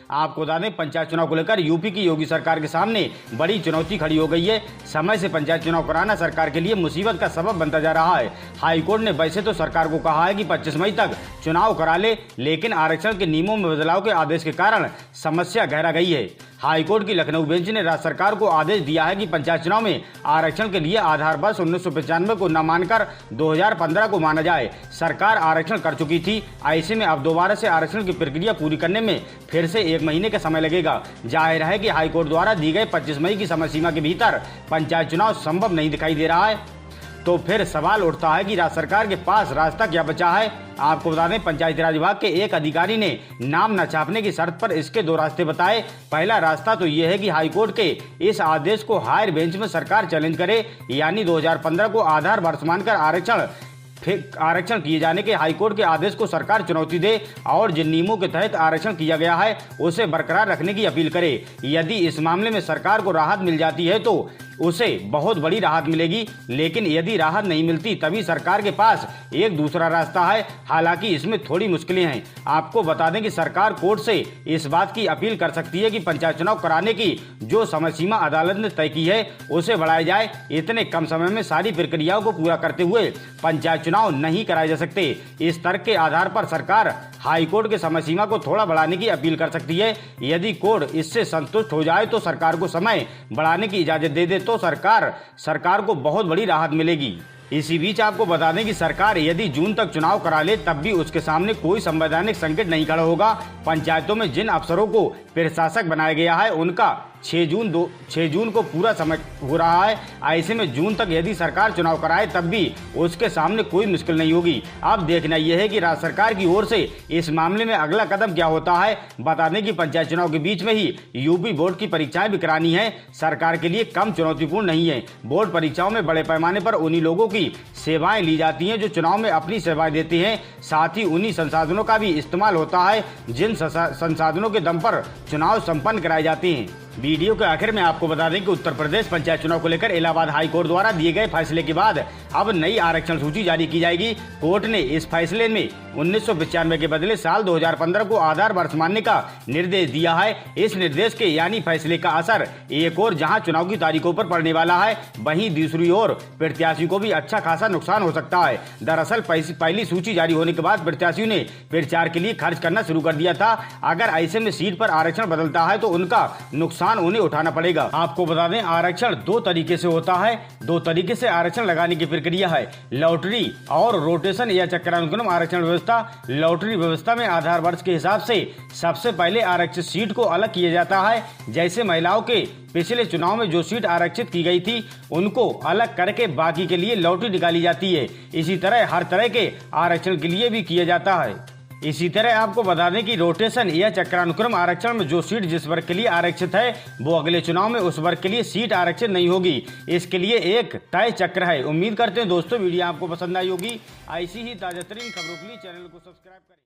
आपको बता दें, पंचायत चुनाव को लेकर यूपी की योगी सरकार के सामने बड़ी चुनौती खड़ी हो गई है। समय से पंचायत चुनाव कराना सरकार के लिए मुसीबत का सबब बनता जा रहा है। हाईकोर्ट ने वैसे तो सरकार को कहा है कि 25 मई तक चुनाव करा ले, लेकिन आरक्षण के नियमों में बदलाव के आदेश के कारण समस्या गहरा गई है। हाईकोर्ट की लखनऊ बेंच ने राज्य सरकार को आदेश दिया है कि पंचायत चुनाव में आरक्षण के लिए आधार वर्ष 1995 को न मानकर 2015 को माना जाए। सरकार आरक्षण कर चुकी थी, ऐसे में अब दोबारा से आरक्षण की प्रक्रिया पूरी करने में फिर से 1 महीने का समय लगेगा। जाहिर है कि हाईकोर्ट द्वारा दी गई 25 मई की समय सीमा के भीतर पंचायत चुनाव संभव नहीं दिखाई दे रहा है। तो फिर सवाल उठता है कि राज्य सरकार के पास रास्ता क्या बचा है। आपको बता दें, पंचायती राज विभाग के एक अधिकारी ने नाम न छापने की शर्त पर इसके 2 रास्ते बताए। पहला रास्ता तो ये है कि हाईकोर्ट के इस आदेश को हायर बेंच में सरकार चैलेंज करे, यानी 2015 को आधार वर्ष मानकर आरक्षण किए जाने के हाईकोर्ट के आदेश को सरकार चुनौती दे और जिन नियमों के तहत आरक्षण किया गया है उसे बरकरार रखने की अपील करे। यदि इस मामले में सरकार को राहत मिल जाती है तो उसे बहुत बड़ी राहत मिलेगी, लेकिन यदि राहत नहीं मिलती तभी सरकार के पास एक दूसरा रास्ता है। हालांकि इसमें थोड़ी मुश्किलें हैं। आपको बता दें कि सरकार कोर्ट से इस बात की अपील कर सकती है कि पंचायत चुनाव कराने की जो समय सीमा अदालत ने तय की है उसे बढ़ाया जाए। इतने कम समय में सारी प्रक्रियाओं को पूरा करते हुए पंचायत चुनाव नहीं कराए जा सकते। इस तर्क के आधार पर सरकार हाईकोर्ट के समय सीमा को थोड़ा बढ़ाने की अपील कर सकती है। यदि कोर्ट इससे संतुष्ट हो जाए तो सरकार को समय बढ़ाने की इजाजत दे दे तो सरकार को बहुत बड़ी राहत मिलेगी। इसी बीच आपको बता दें कि सरकार यदि जून तक चुनाव करा ले तब भी उसके सामने कोई संवैधानिक संकट नहीं खड़ा होगा। पंचायतों में जिन अफसरों को प्रशासक बनाया गया है उनका 6 जून को पूरा समय हो रहा है। ऐसे में जून तक यदि सरकार चुनाव कराए तब भी उसके सामने कोई मुश्किल नहीं होगी। अब देखना यह है कि राज्य सरकार की ओर से इस मामले में अगला कदम क्या होता है। बता दें कि पंचायत चुनाव के बीच में ही यूपी बोर्ड की परीक्षाएं भी करानी है, सरकार के लिए कम चुनौतीपूर्ण नहीं है। बोर्ड परीक्षाओं में बड़े पैमाने पर उन्हीं लोगों की सेवाएं ली जाती हैं जो चुनाव में अपनी सेवाएं देते हैं। साथ ही उन्हीं संसाधनों का भी इस्तेमाल होता है जिन संसाधनों के दम पर चुनाव संपन्न कराए जाते हैं। वीडियो के आखिर में आपको बता दें कि उत्तर प्रदेश पंचायत चुनाव को लेकर इलाहाबाद हाई कोर्ट द्वारा दिए गए फैसले के बाद अब नई आरक्षण सूची जारी की जाएगी। कोर्ट ने इस फैसले में 1995 के बदले साल 2015 को आधार वर्ष मानने का निर्देश दिया है। इस निर्देश के यानी फैसले का असर एक और जहां चुनाव की तारीखों पर पड़ने वाला है, वहीं दूसरी ओर प्रत्याशियों को भी अच्छा खासा नुकसान हो सकता है। दरअसल पहली सूची जारी होने के बाद प्रत्याशियों ने प्रचार के लिए खर्च करना शुरू कर दिया था। अगर ऐसे में सीट पर आरक्षण बदलता है तो उनका नुकसान उन्हें उठाना पड़ेगा। आपको बता दें, आरक्षण 2 तरीके से होता है। 2 तरीके से आरक्षण लगाने की प्रक्रिया है, लॉटरी और रोटेशन या चक्रानुक्रम आरक्षण व्यवस्था। लॉटरी व्यवस्था में आधार वर्ष के हिसाब से सबसे पहले आरक्षित सीट को अलग किया जाता है। जैसे महिलाओं के पिछले चुनाव में जो सीट आरक्षित की गई थी उनको अलग करके बाकी के लिए लॉटरी निकाली जाती है। इसी तरह हर तरह के आरक्षण के लिए भी किया जाता है। इसी तरह आपको बता दें कि रोटेशन या चक्रानुक्रम आरक्षण में जो सीट जिस वर्ग के लिए आरक्षित है वो अगले चुनाव में उस वर्ग के लिए सीट आरक्षित नहीं होगी। इसके लिए एक तय चक्र है। उम्मीद करते हैं दोस्तों वीडियो आपको पसंद आई होगी। ऐसी ही ताजा तरीन खबरों के लिए चैनल को सब्सक्राइब करें।